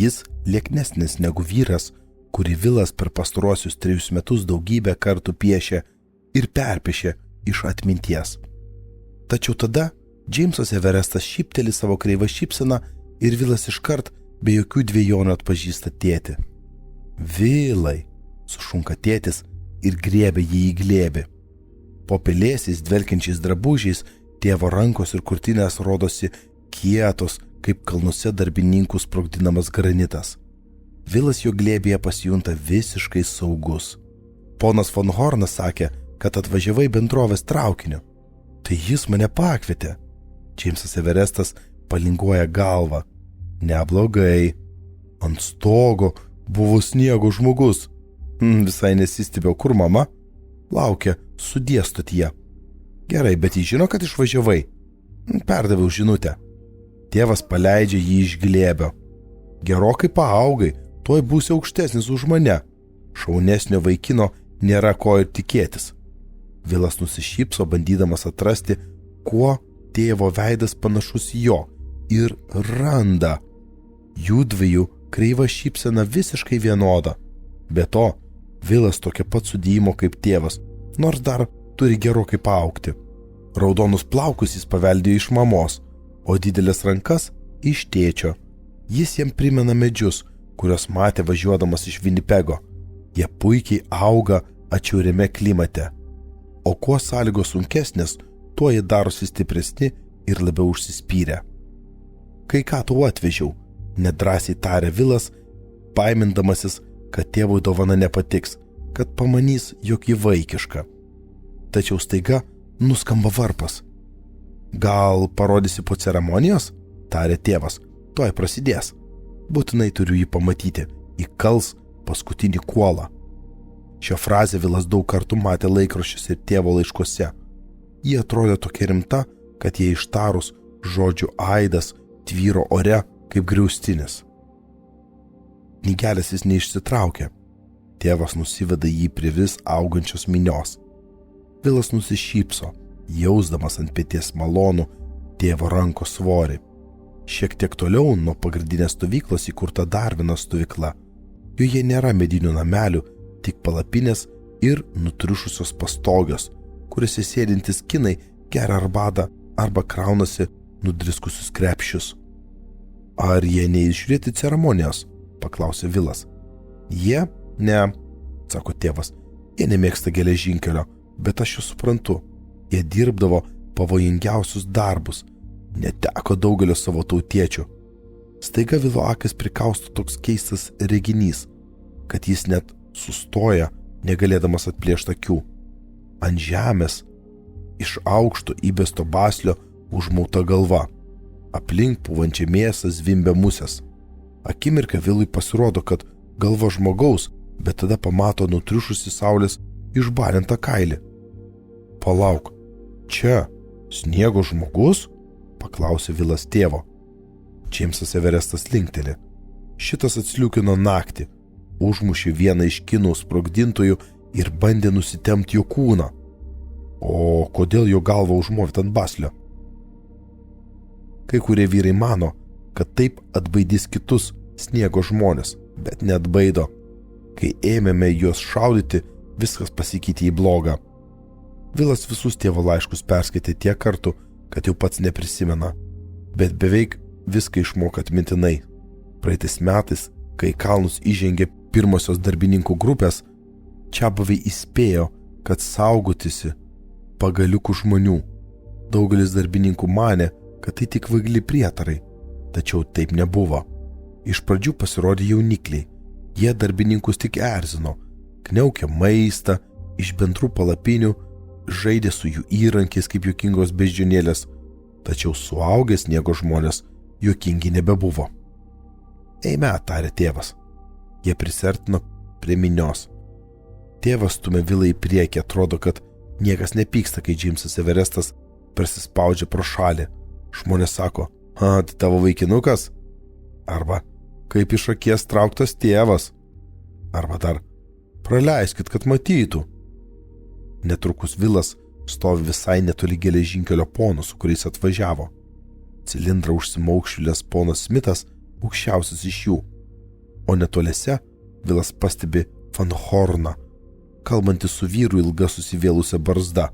Jis lieknesnis negu vyras, kurį Vilas per pastaruosius 3 metus daugybę kartų piešė ir perpiešė iš atminties. Tačiau tada Džeimsas Everestas šypteli savo kreivą šypseną ir Vilas iškart be jokių dvejonių atpažįsta tėtį. Vilai, sušunka tėtis ir griebė jį į glėbį. Po pelėsiais dvelkiančiais drabužiais tėvo rankos ir krūtinės rodosi kietos, kaip kalnuose darbininkų sprogdinamas granitas. Vilas jo glėbėje pasijunta visiškai saugus. Ponas von Hornas sakė, kad atvažiavai bendrovės traukiniu. Tai jis mane pakvietė. Džeimsas Everestas palinguoja galvą. Neblogai. Ant stogo buvo sniego žmogus. Visai nesistebėjau, kur mama? Laukia, sudie stotyje. Gerai, bet jis žino, kad išvažiavai. Perdaviau žinutę. Tėvas paleidžia jį iš glėbio. Gerokai paaugai, tuoj būsi aukštesnis už mane. Šaunesnio vaikino nėra ko ir tikėtis. Vilas nusišypso, bandydamas atrasti, kuo tėvo veidas panašus į jo, ir randa. Jų dviejų kreiva šypsena visiškai vienoda. Be to, Vilas tokia pat sudėjimo kaip tėvas, nors dar turi gerokai paaugti. Raudonus plaukus jis paveldėjo iš mamos, o didelės rankas iš tėčio. Jis jam primena medžius, kuriuos matė važiuodamas iš Winnipego. Jie puikiai auga atšiauriame klimate. O kuo sąlygos sunkesnės, tuo jie darosi stipresni ir labiau užsispyrę. Kai ką tau atvežiau, nedrąsiai tarė Vilas, baimindamasis, kad tėvui dovana nepatiks, kad pamanys, jog ji vaikiška. Tačiau staiga nuskamba varpas. Gal parodysi po ceremonijos? Tarė tėvas. Tuoj prasidės. Būtinai turiu jį pamatyti. Įkals paskutinį kuolą. Šią frazę Vilas daug kartų matė laikraščiuose ir tėvo laiškuose. Ji atrodė tokia rimta, kad jie ištarus žodžių aidas tvyro ore kaip griaustinis. Knygelės jis neišsitraukė. Tėvas nusiveda jį prie vis augančios minios. Vilas nusišypso, jausdamas ant peties malonų tėvo rankos svorį. Šiek tiek toliau nuo pagrindinės stovyklos įkurta dar viena stovykla. Joje nėra medinių namelių, tik palapinės ir nutriušusios pastogios, kuriuose sėdintys kinai geria arbatą arba kraunasi nudriskusius krepšius. Ar jie neįžiūrėti ceremonijos? Paklausė Vilas. Jie? Ne, sako tėvas. Jie nemėgsta geležinkelio, bet aš jau suprantu. Jie dirbdavo pavojingiausius darbus. Neteko daugelio savo tautiečių. Staiga Vilo akis prikausto toks keistas reginys, kad jis net sustoja, negalėdamas atplėšti akių. Ant žemės, iš aukšto įbesto baslio užmauta galva. Aplink pūvančią mėsą zvimbia musės. Akimirką Vilui pasirodo, kad galva žmogaus, bet tada pamato nutriušusi saulės išbalintą kailį. Palauk, čia sniego žmogus? Paklausė Vilas tėvo. Džeimsas Everestas linkteli. Šitas atsliūkino naktį, užmušė vieną iš kinų sprogdintojų ir bandė nusitemti jo kūną. O kodėl jo galva užmovė ant baslio? Kai kurie vyrai mano, kad taip atbaidys kitus sniego žmonės, bet neatbaido. Kai ėmėme juos šaudyti, viskas pasikeitė į blogą. Vilas visus tėvo laiškus perskaitė tiek kartų, kad jau pats neprisimena, bet beveik viską išmoko atmintinai. Praeitais metais, kai kalnus įžengė pirmosios darbininkų grupės, čiabuviai įspėjo, kad saugotisi pagaliukų žmonių. Daugelis darbininkų manė, kad tai tik vaigli prietarai, tačiau taip nebuvo. Iš pradžių pasirodė jaunikliai. Jie darbininkus tik erzino, kniaukė maistą iš bendrų palapinių, žaidė su jų įrankiais kaip juokingos beždžionėlės, tačiau suaugę sniego žmonės juokingi nebebuvo. Eime, tarė tėvas. Jie prisertino prie minios. Tėvas stumė Vilą į priekį, atrodo, kad niekas nepyksta, kai Džeimsas Everestas persispaudžia pro šalį. Žmonės sako, tai tavo vaikinukas? Arba, kaip iš akies trauktas tėvas? Arba dar, praleiskit, kad matytų. Netrukus Vilas stovi visai netoli geležinkelio ponų, su kuriais atvažiavo. Cilindrą užsimaukščiulės ponas Smitas, aukščiausias iš jų. o netoliese Vilas pastebi Van Horną, kalbantį su vyru ilga susivėlusią barzdą.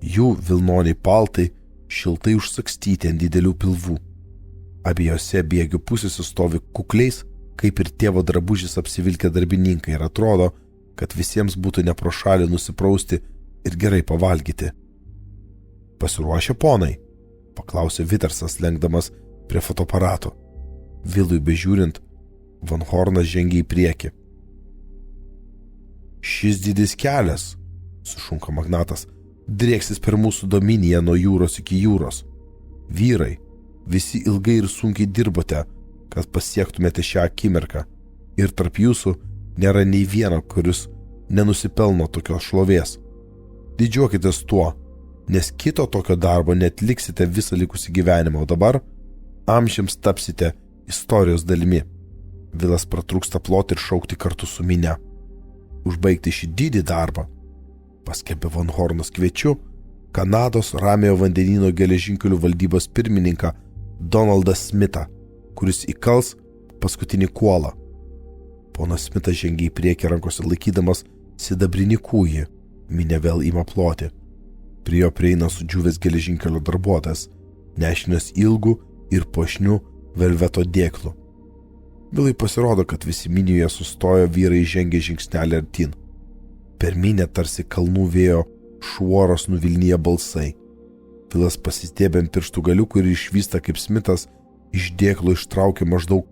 Jų vilnoniai paltai šiltai užsakstyti ant didelių pilvų. Abiejose bėgių pusėse stovi kukliais, kaip ir tėvo drabužis apsivilkę darbininkai ir atrodo, kad visiems būtų ne pro šalį nusiprausti ir gerai pavalgyti. Pasiruošę ponai? Paklausė Vitersas, lenkdamas prie fotoaparato. Vilui bežiūrint, Van Hornas žengė į priekį. Šis didis kelias, sušunka magnatas, drieksis per mūsų dominiją nuo jūros iki jūros. Vyrai, visi ilgai ir sunkiai dirbote, kad pasiektumėte šią akimirką, ir tarp jūsų nėra nei vieno, kuris nenusipelno tokios šlovės. Didžiuokitės tuo, nes kito tokio darbo netliksite visą likusį gyvenimą, o dabar amžiams tapsite istorijos dalimi. Vilas pratrūksta ploti ir šaukti kartu su minia. Užbaigti šį didį darbą, paskelbė Van Hornas, kviečiu Kanados Ramiojo vandenyno geležinkelių valdybos pirmininką Donaldą Smithą, kuris įkals paskutinį kuolą. Ponas Smithas žengė į priekį rankose laikydamas sidabrinį kūjį, minia vėl ima ploti. Prie jo prieina sudžiūvęs geležinkelio darbuotojas, nešinas ilgų ir puošnių velveto dėklų. Vilai pasirodo, kad visi minijoje sustojo, vyrai žengė žingsnelį artyn. Per minę tarsi kalnų vėjo šuoros nuvilnyja balsai. Vilas pasistėbė ant pirštų galiukų ir išvysta, kaip Smithas iš dėklo ištraukė maždaug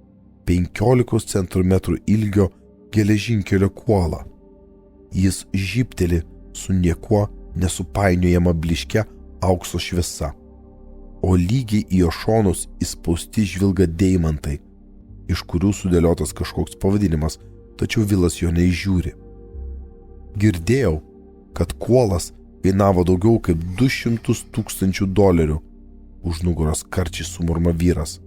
15 centimetrų ilgio geležinkelio kuolą. Jis žybteli su niekuo nesupainiojama blyškia aukso šviesa, o lygiai į jo šonus įspausti žvilga deimantai, iš kurių sudėliotas kažkoks pavadinimas, tačiau Vilas jo neįžiūri. Girdėjau, kad kuolas kainavo daugiau kaip $200 000, už nugaros karčiai sumurma vyras.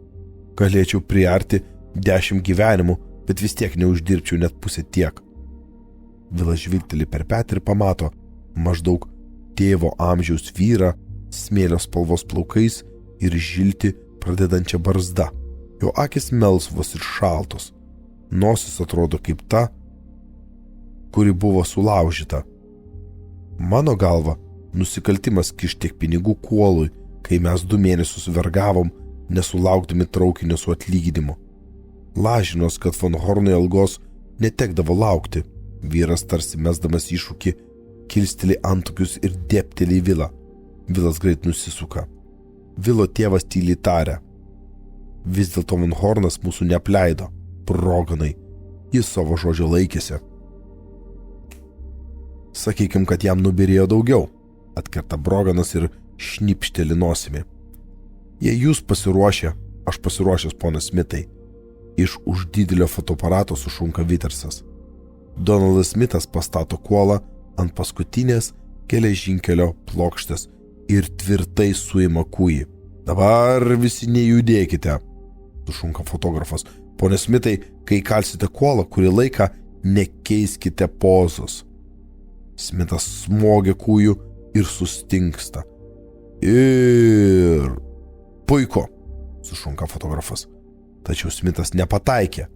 Galėčiau priarti 10 gyvenimų, bet vis tiek neuždirbčiau net pusę tiek. Vilas žvilgteli per petį ir pamato maždaug tėvo amžiaus vyrą, smėlio spalvos plaukais ir žilti pradedančią barzdą. Jo akis melsvos ir šaltos. Nosis atrodo kaip ta, kuri buvo sulaužyta. Mano galva, nusikaltimas kišti tiek pinigų kuolui, kai mes 2 mėnesius vergavom, nesulaukdami traukinio su atlyginimu. Lažinos, kad Van Hornui algos netekdavo laukti. Vyras tarsi mesdamas iššūkį, kilsteli antukius ir dėpteli į Vilą. Vilas greit nusisuka. Vilo tėvas tyliai taria. Vis dėlto Van Hornas mūsų neapleido. Broganai, jis savo žodžio laikėsi. Sakykim, kad jam nubirėjo daugiau, atkerta Broganas ir šnipšteli nosimi. Jei jūs pasiruošę, aš pasiruošęs, ponas Smithai. Iš už didelio fotoaparato sušunka Vitersas. Donaldas Smithas pastato kuolą ant paskutinės geležinkelio plokštės ir tvirtai suima kūjį. Dabar visi nejudėkite, sušunka fotografas. Pone Smithai, kai kalsite kuolą, kurį laiką nekeiskite pozos. Smithas smogė kūjų ir sustingsta. Ir... Puiku, sušunka fotografas. Tačiau Smithas nepataikė.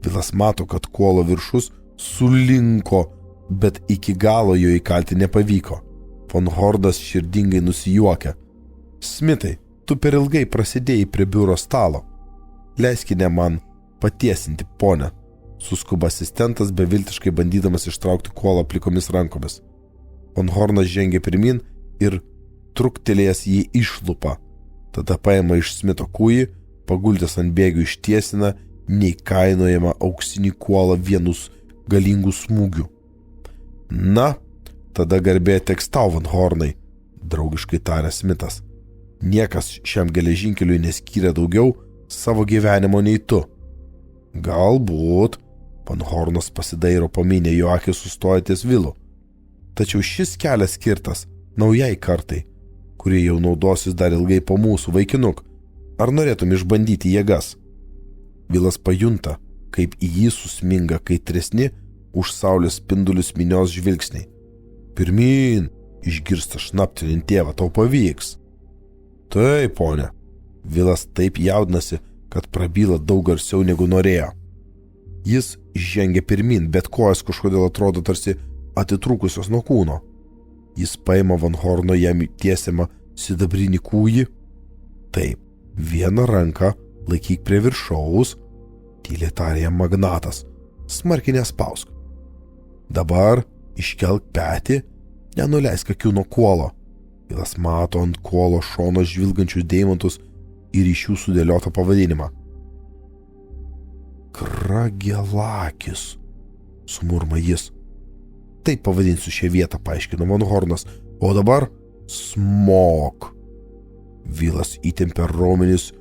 Vilas mato, kad kuolo viršus sulinko, bet iki galo jo įkalti nepavyko. Van Hornas širdingai nusijuokia. Smithai, tu per ilgai prasidėjai prie biuro stalo. Leiskite man patiesinti, ponę, suskuba asistentas, beviltiškai bandydamas ištraukti kuolą plikomis rankomis. Van Hornas žengė pirmin ir truktelėjęs jį išlupa. Tada paima iš Smitho kūjį, paguldęs ant bėgių ištiesina neįkainojamą auksinį kuolą vienus galingų smūgių. Na, tada garbė teks tau, Van Hornai, draugiškai tarė Smithas. Niekas šiam geležinkeliui neskyrė daugiau savo gyvenimo nei tu. Galbūt, Van Hornas pasidairo paminė, jo akis sustoja ties Vilu. Tačiau šis kelias skirtas naujai kartai, kurie jau naudosis dar ilgai po mūsų, vaikinuk. Ar norėtum išbandyti jėgas? Vilas pajunta, kaip į jį susminga kaitresni už saulės spindulius minios žvilgsniai. Pirmyn, išgirsta šnaptelint tėvą, tau pavyks. Taip, ponė. Vilas taip jaudinasi, kad prabyla daug garsiau negu norėjo. Jis žengia pirmin, bet kojas kažkodėl atrodo tarsi atitrūkusios nuo kūno. Jis paima Van Horno jam tiesiamą sidabrinį kūjį. Taip, vieną ranką laikyk prie viršaus, tyliai tarė jam magnatas, smarkiai nespausk. Dabar iškelk petį, nenuleisk akių nuo kuolo. Vilas mato ant kuolo šono žvilgančius deimantus ir iš jų sudėliotą pavadinimą. Kragelakis, sumurma jis. Taip pavadinsiu šią vietą, paaiškino Van Hornas, o dabar smok. Vilas įtempė raumenis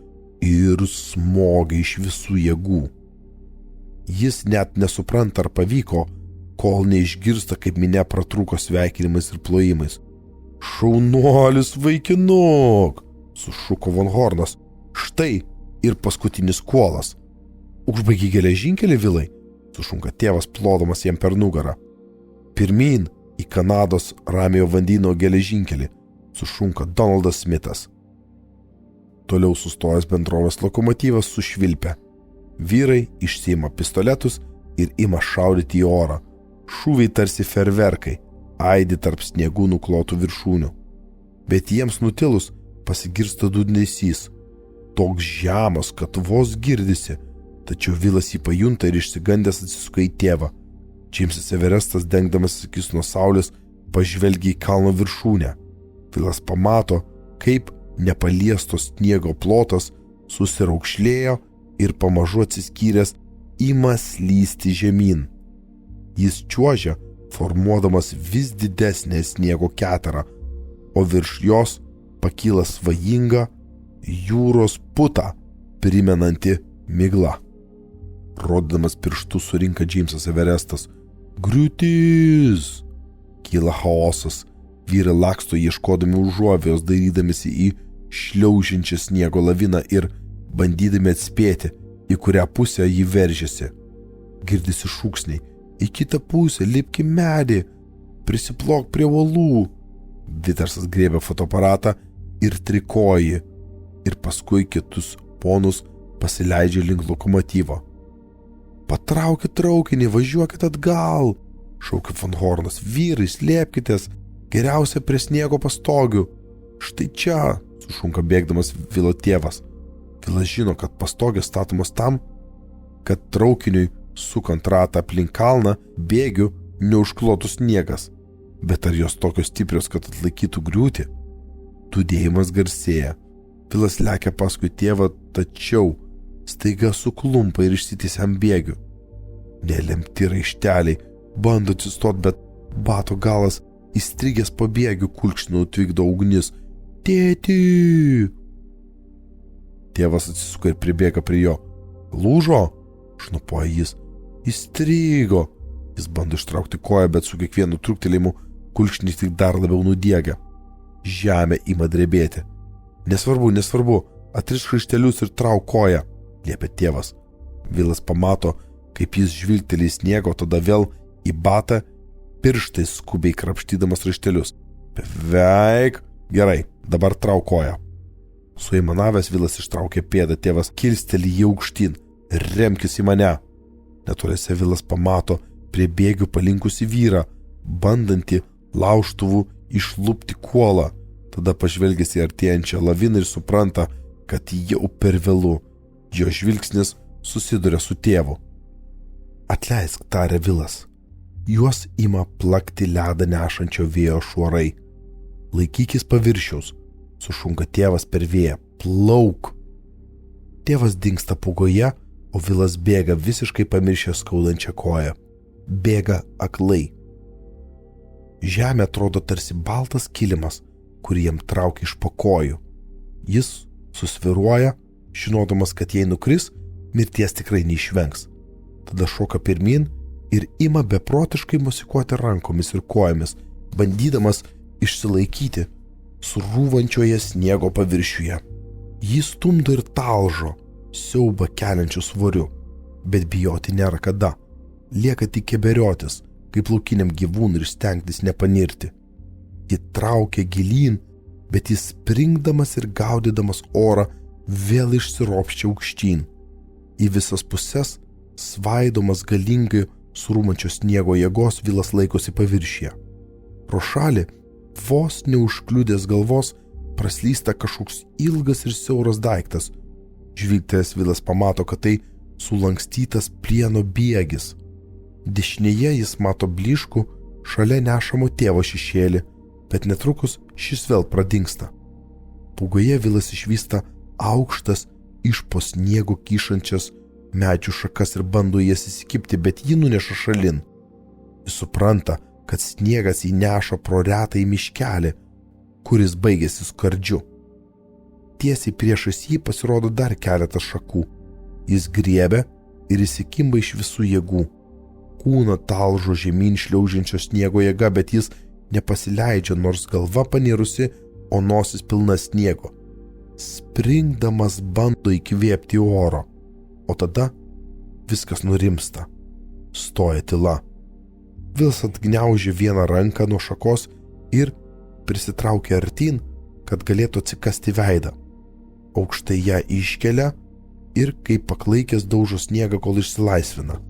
ir smogė iš visų jėgų. Jis net nesupranta, ar pavyko, kol neišgirsta, kaip minia pratrūko sveikinimais ir plojimais. Šaunuolis vaikinuk, sušuko Van Hornas. Štai ir paskutinis kuolas. Užbaigi geležinkelį, Vilai, sušunka tėvas, plodamas jam per nugarą. Pirmin į Kanados Ramiojo vandenyno geležinkelį, sušunka Donaldas Smithas. Toliau sustojęs bendrovės lokomotyvas sušvilpia. Vyrai išsiima pistoletus ir ima šaudyti į orą. Šūviai tarsi ferverkai, aidi tarp sniegų nuklotų viršūnių. Bet jiems nutilus pasigirsta dūdesys. Toks žemas, kad vos girdisi, tačiau Vilas jį pajunta ir išsigandęs atsisuka į tėvą. Džeimsas Everestas, dengdamas akis nuo saulės, pažvelgia į kalno viršūnę. Vilas pamato, kaip nepaliestos sniego plotas susiraukšlėjo ir pamažu atsiskyręs ima slysti žemyn. Jis čiuožia, formuodamas vis didesnę sniego keterą, o virš jos pakyla svajinga jūros puta, primenanti migla. Rodydamas pirštų surinka Džeimsas Everestas. Griūtis! Kyla chaosas. Vyrai laksto ieškodami užuovėjos, dairydamisi į šliaužiančią sniego laviną ir bandydami atspėti, į kurią pusę jį veržiasi. Girdisi šūksniai. Į kitą pusę, lipk į medį, prisiplok prie uolų. Vitersas griebia fotoaparatą ir trikoji, ir paskui kitus ponus pasileidžia link lokomotyvo. Patraukit traukinį, važiuokit atgal, šaukia Van Hornas. Vyrai, slėpkitės, geriausia prie sniego pastogių. Štai čia, sušunka bėgdamas Vilo tėvas. Vilas žino, kad pastogės statomos tam, kad traukiniui sukant ratą aplink kalną bėgių neužklotų sniegas. Bet ar jos tokios stiprios, kad atlaikytų griūtį? Dūdėjimas garsėja. Vilas lekia paskui tėvą, tačiau staiga suklumpa ir išsitįsia ant bėgių. Nelemti raišteliai bando atsistot, bet bato galas įstrigęs po bėgių kulkšnų tvykdo ugnis. Tėti! Tėvas atsisuka ir pribėga prie jo. Lūžo? Šnupoja jis. Įstrigo. Jis bando ištraukti koją, bet su kiekvienu truktelėjimu kulkšnys tik dar labiau nudiegia. Žemė ima drebėti. Nesvarbu, atrišk raištelius ir trauk koją, liepia tėvas. Vilas pamato, kaip jis žvilgteli į sniego, tada vėl į batą, pirštais skubiai krapštydamas raištelius. Beveik. Gerai, dabar trauk koją. Suimanavęs Vilas ištraukė pėdą, tėvas kilsteli jį aukštyn. Remkis į mane. Netoliese Vilas pamato prie bėgių palinkusi vyrą, bandantį laužtuvų išlupti kuolą. Tada pažvelgęs į artėjančią laviną ir supranta, kad jau per vėlu. Jo žvilgsnis susiduria su tėvu. Atleisk, tarė Vilas. Juos ima plakti ledą nešančio vėjo šuorai. Laikykis paviršiaus, sušunka tėvas per vėją. Plauk. Tėvas dingsta pūgoje, o Vilas bėga visiškai pamiršęs skaudančią koją. Bėga aklai. Žemė atrodo tarsi baltas kilimas, kurį jam traukia iš po kojų. Jis susviruoja, žinodamas, kad jei nukris, mirties tikrai neišvengs. Tada šoka pirmin ir ima beprotiškai mosikuoti rankomis ir kojomis, bandydamas išsilaikyti surūvančioje sniego paviršiuje. Jis stumdo ir talžo, siaubą keliančiu svoriu, bet bijoti nėra kada. Lieka tik keberiotis, kaip laukiniam gyvūnui ir stengtis nepanirti. Ji traukia gilyn, bet jis springdamas ir gaudydamas orą vėl išsiropščia aukštyn. Į visas puses svaidomas galingai surūmančio sniego jėgos, Vilas laikosi paviršyje. Pro šalį, vos neužkliudęs galvos, praslysta kažkoks ilgas ir siauras daiktas. Žvilgtelėjęs Vilas pamato, kad tai sulankstytas plieno bėgis. Dešinėje jis mato blyškų, šalia nešamo tėvo šešėlį, bet netrukus šis vėl pradingsta. Pūgoje Vilas išvysta aukštas, iš po sniego kyšančias medžių šakas ir bando jas įsikibti, bet jį nuneša šalin. Jis supranta, kad sniegas jį neša pro retą į miškelį, kuris baigėsi skardžiu. Tiesiai priešais jį pasirodo dar keletas šakų. Jis griebia ir įsikimba iš visų jėgų. Kūną talžo žemyn šliaužiančio sniego jėga, bet jis nepasileidžia, nors galva panirusi, o nosis pilna sniego. Springdamas bando įkvėpti oro, o tada viskas nurimsta. Stoja tyla. Vilas atgniaužia vieną ranką nuo šakos ir prisitraukia artyn, kad galėtų atsikasti veidą. Aukštai ją iškelia ir kaip paklaikęs daužo sniegą, kol išsilaisvina.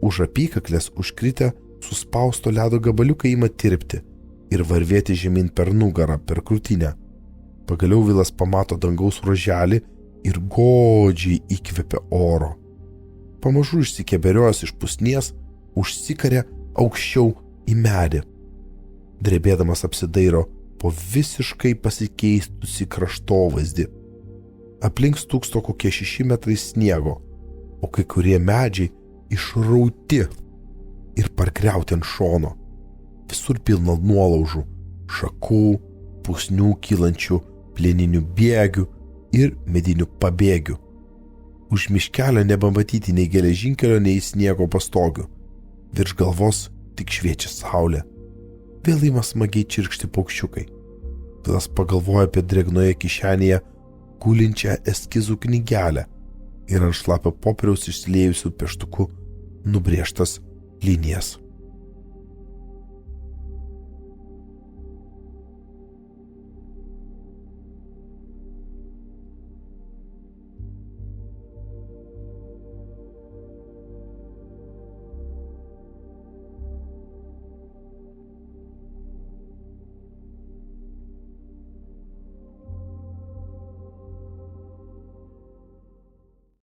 Už apykaklės užkritę suspausto ledo gabaliukai ima tirpti ir varvėti žemyn per nugarą, per krūtinę. Pagaliau Vilas pamato dangaus ruoželį ir godžiai įkvepia oro. Pamažu išsikeberiojęs iš pusnies, užsikarė aukščiau į medį. Drebėdamas apsidairo po visiškai pasikeistusi kraštovaizdį. Aplink stūksto kokie 6 metrai sniego, o kai kurie medžiai išrauti ir pargriauti ant šono. Visur pilna nuolaužų, šakų, pusnių kylančių, plieninių bėgių ir medinių pabėgių. Už miškelio nebematyti nei geležinkelio, nei sniego pastogių. Virš galvos tik šviečia saulė. Vėl ima smagiai čirkšti paukščiukai. Vilas pagalvoja apie drėgnoje kišenėje gulinčią eskizų knygelę ir ant šlapio popieriaus išsiliejusių pieštuku nubrėžtas linijas.